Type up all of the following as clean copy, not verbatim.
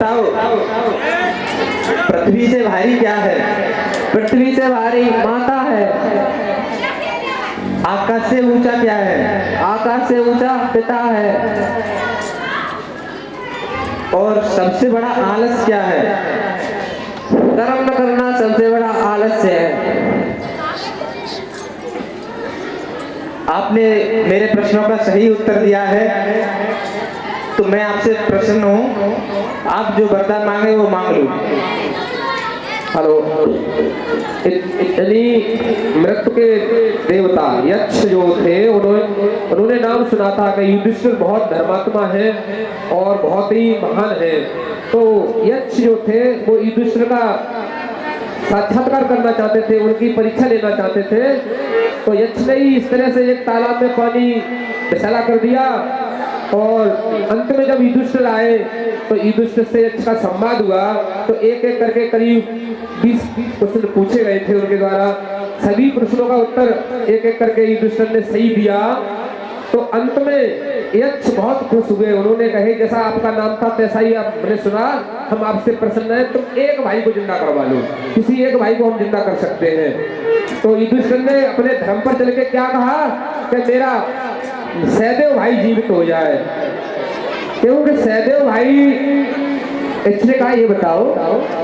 बताओ, पृथ्वी से भारी क्या है? पृथ्वी से भारी माता है। आकाश से ऊंचा क्या है? आकाश से ऊंचा पिता है। और सबसे बड़ा आलस क्या है? कर्म न करना सबसे बड़ा आलस्य है। आपने मेरे प्रश्नों का सही उत्तर दिया है, तो मैं आपसे प्रसन्न हूँ। आप जो वरदान मांगे वो मांग लो। हेलो। इटली मृत्यु के देवता यक्ष जो थे उन्होंने नाम सुना था कि युधिष्ठिर बहुत धर्मात्मा है और बहुत ही महान है। तो यक्ष जो थे वो युधिष्ठिर का साक्षात्कार करना चाहते थे, उनकी परीक्षा लेना चाहते थे। तो यक्ष ने ही इस तरह से एक तालाब में पानी फैला कर दिया और अंत में जब युधिष्ठिर आए तो युधिष्ठिर से यक्ष का संवाद हुआ। तो एक एक करके करीब 20 प्रश्न पूछे गए थे उनके द्वारा। सभी प्रश्नों का उत्तर एक एक करके युधिष्ठिर ने सही दिया। तो अंत में यक्ष बहुत खुश हुए। उन्होंने कहे जैसा आपका नाम था तैसा ही आपने सुना, हम आपसे प्रसन्न हैं, तुम एक भाई को जिंदा करवा लो, किसी एक भाई को हम जिंदा कर सकते हैं। तो युधिष्ठिर ने अपने धर्म पर चल के क्या कहा कि मेरा सहदेव भाई जीवित हो जाए, क्योंकि सहदेव भाई इसने कहा ये बताओ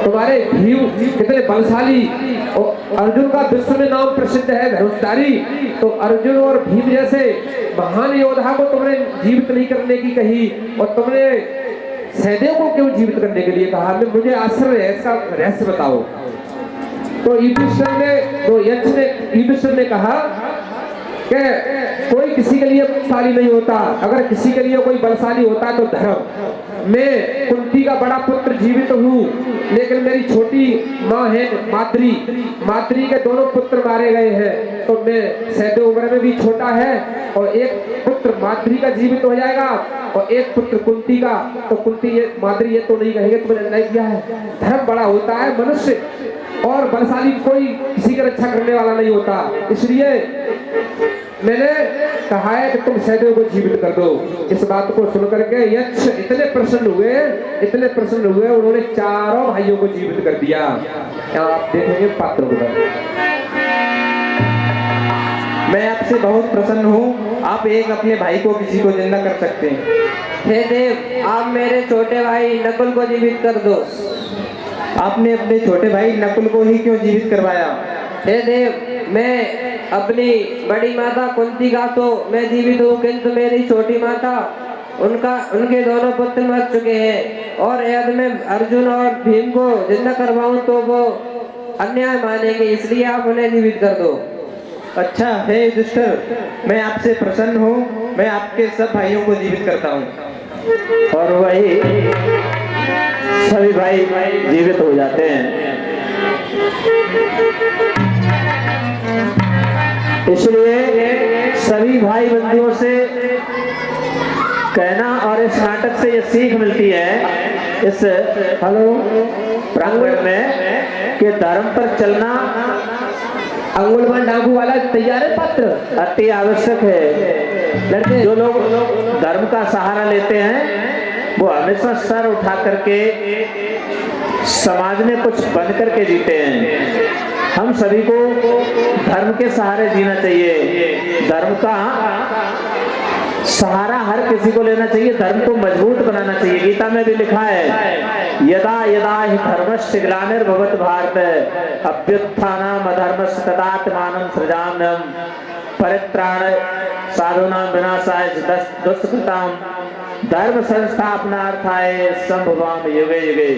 तुम्हारे भीम कितने बलशाली और अर्जुन का विश्व में नाम प्रसिद्ध है धनुषधारी। तो अर्जुन और भीम जैसे महान योद्धा को तुमने जीवित नहीं करने की कही और तुमने सहदेव को क्यों जीवित करने के लिए कहा? मुझे आश्चर्य है, इसका रहस्य बताओ। तो युधिष्ठिर ने कहा कि कोई किसी के लिए बलशाली नहीं होता, अगर किसी के लिए कोई बलशाली होता तो धर्म। मैं कुंती का बड़ा पुत्र जीवित हूँ, लेकिन मेरी छोटी माँ है माद्री के दोनों पुत्र मारे गए हैं। तो मैं सहदेव उम्र में भी छोटा है और एक पुत्र माद्री का जीवित हो जाएगा और एक पुत्र कुंती का। तो कुंती माद्री ये तो नहीं कहेंगे तुमने अन्याय किया है। धर्म बड़ा होता है, मनुष्य और बलशाली कोई किसी की रक्षा करने वाला नहीं होता। इसलिए मैंने कहा है कि तुम सहदेव को जीवित कर दो। इस बात को सुनकर के यक्ष इतने प्रसन्न हुए, उन्होंने चारों भाइयों को जीवित कर दिया। यहाँ आप देखेंगे पात्र को। मैं आपसे बहुत प्रसन्न हूँ। आप एक अपने भाई को किसी को जिंदा कर सकते हैं। हे देव, आप मेरे छोटे भाई नकुल को जीवित कर दो। आपने अपने छोटे भाई नकुल को ही क्यों जीवित करवाया? हे देव, मैं अपनी बड़ी माता कुंती का तो मैं जीवित हूँ, किंतु मेरी छोटी माता उनके दोनों पुत्र मर चुके हैं और यदि मैं अर्जुन और भीम को जिंदा करवाऊं तो वो अन्याय मानेंगे, इसलिए आप उन्हें जीवित कर दो। अच्छा हे युधिष्ठिर, मैं आपसे प्रसन्न हूँ। मैं आपके सब भाइयों को जीवित करता हूँ। और वही सभी भाई जीवित हो जाते हैं। इसलिए सभी भाई बंधुओं से कहना और इस नाटक से ये सीख मिलती है इस प्रांगण में कि धर्म पर चलना अंगुलमान डाकू वाला तैयार है पात्र, अति आवश्यक है। जो लोग धर्म का सहारा लेते हैं वो हमेशा सर उठा करके समाज में कुछ बन करके जीते हैं। हम सभी को धर्म के सहारे जीना चाहिए। धर्म का सहारा हर किसी को लेना चाहिए। धर्म को मजबूत बनाना चाहिए। गीता में भी लिखा है यदा यदा हि धर्मस्य ग्लानिर्भवति भारत अभ्युत्थानम् अधर्मस्य तदात्मानं सृजाम्यहम् परित्राणाय साधूनां विनाशाय दुष्कृतां धर्म संस्थापनार्थाय संभवामि युगे युगे।